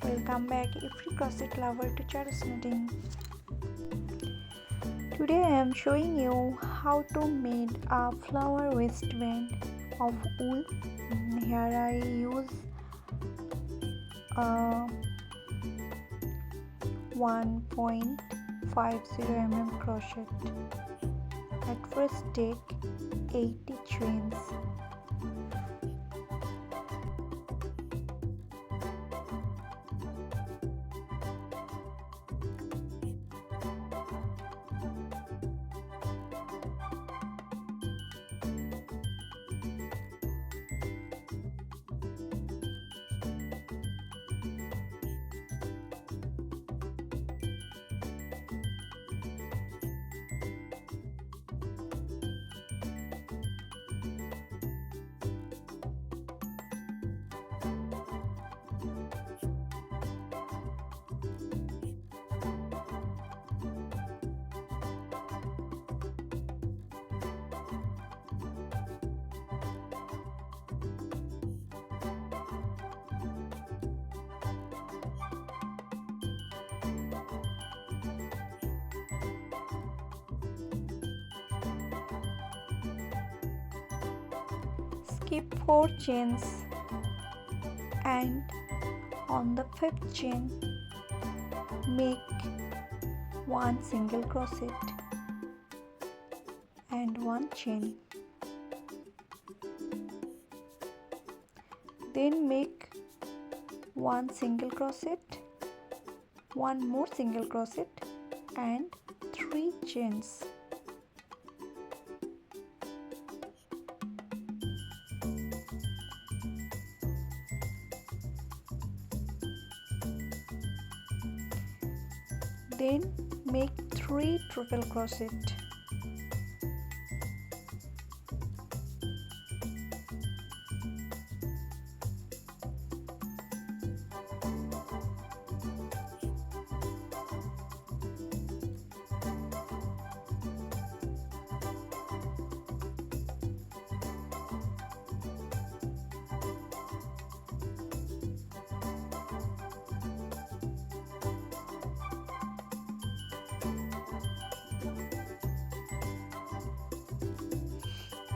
Welcome back every crochet lover to Charles Knitting. Today I am showing you how to make a flower waistband of wool. Here I use a 1.50 mm crochet. At first take 80 chains. Skip 4 chains and on the 5th chain make 1 single crochet and 1 chain. Then make 1 single crochet, 1 more single crochet and 3 chains. Then make 3 triple crochet.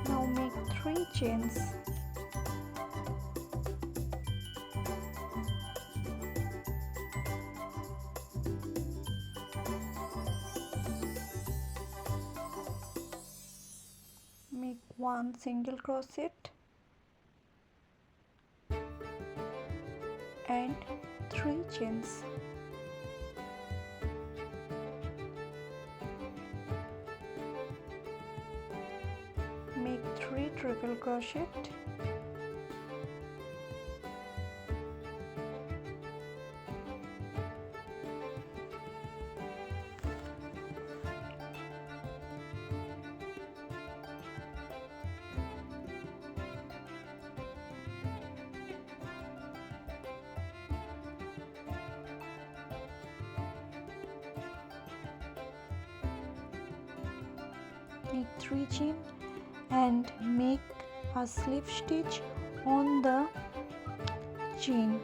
Now make 3 chains. Make 1 single crochet and 3 chains. Make 3 triple crochet make 3 chain and make a slip stitch on the chain.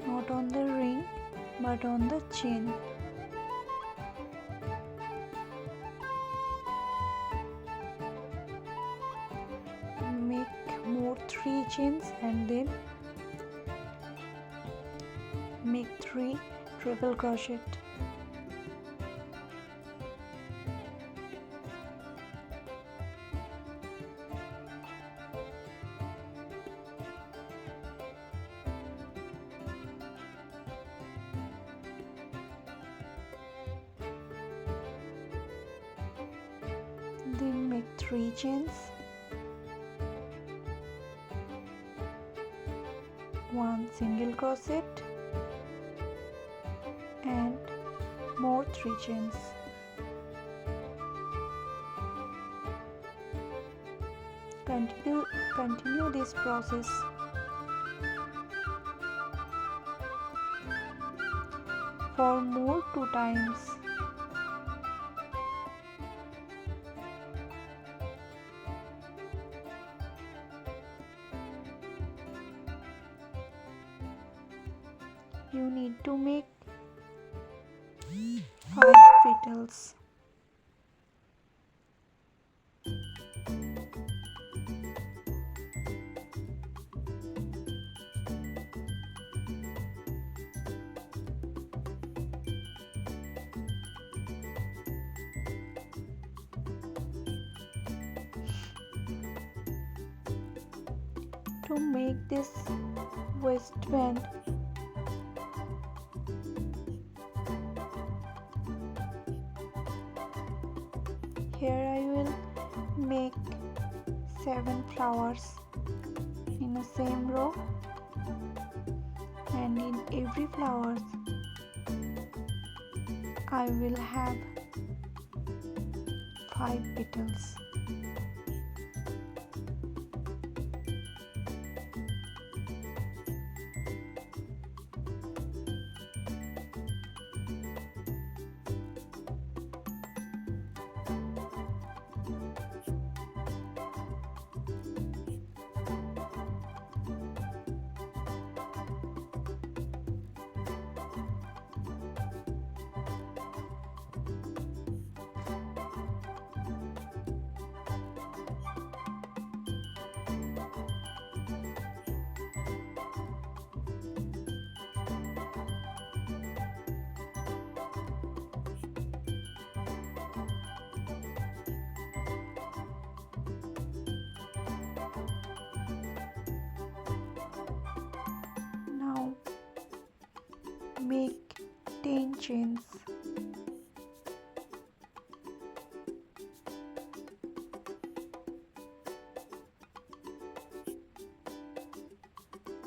Not on the ring but on the chain. Make more 3 chains and then make 3 triple crochet. Then make 3 chains, 1 single crochet and more 3 chains. Continue this process for more 2 times. you need to make 5 petals. To make this waistband, here I will make 7 flowers in the same row, and in every flowers I will have 5 petals. Now make 10 chains.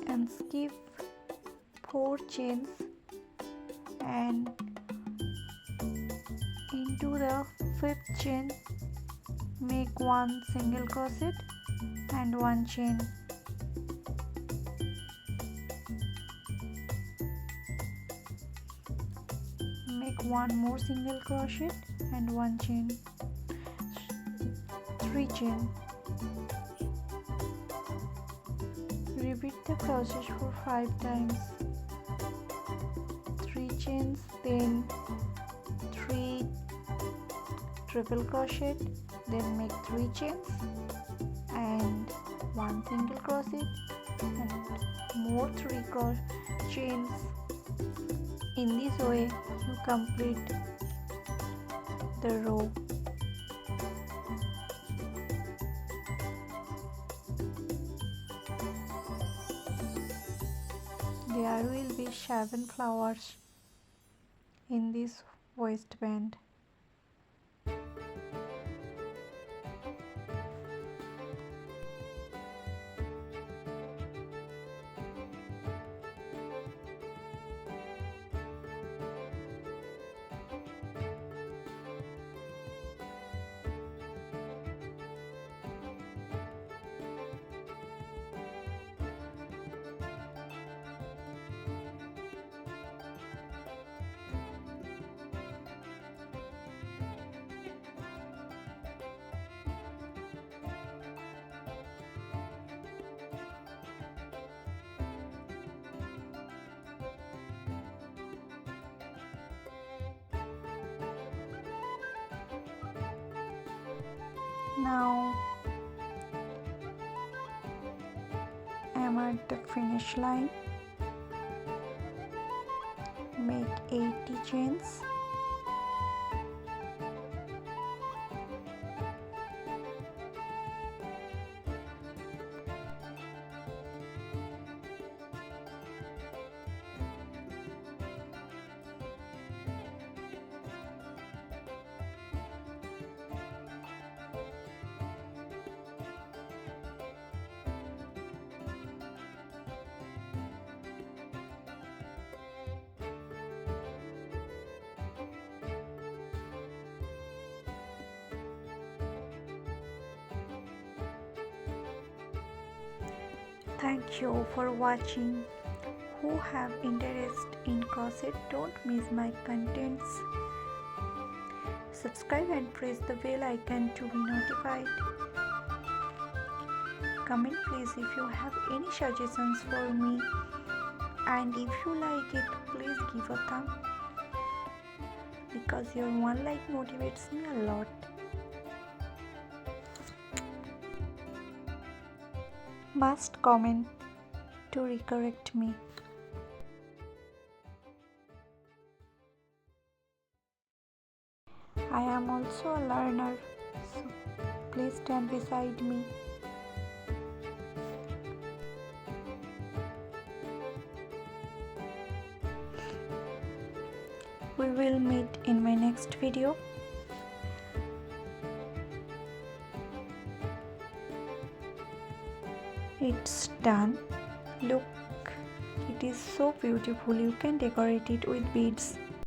And skip 4 chains, and into the 5th chain make 1 single crochet and 1 chain. Make 1 more single crochet and 1 chain, 3 chain. Repeat the process for 5 times. 3 chains, then 3 triple crochet, then make 3 chains and 1 single crochet and more 3 chains. In this way you complete the row. There will be 7 flowers in this waistband. Now I am at the finish line. Make 80 chains. Thank you for watching. Who have interest in crochet, don't miss my contents. Subscribe and press the bell icon to be notified. Comment please if you have any suggestions for me. and if you like it, please give a thumb, because your one like motivates me a lot. Must comment to recorrect me. I am also a learner, so please stand beside me. We will meet in my next video. It's done. Look, it is so beautiful. You can decorate it with beads.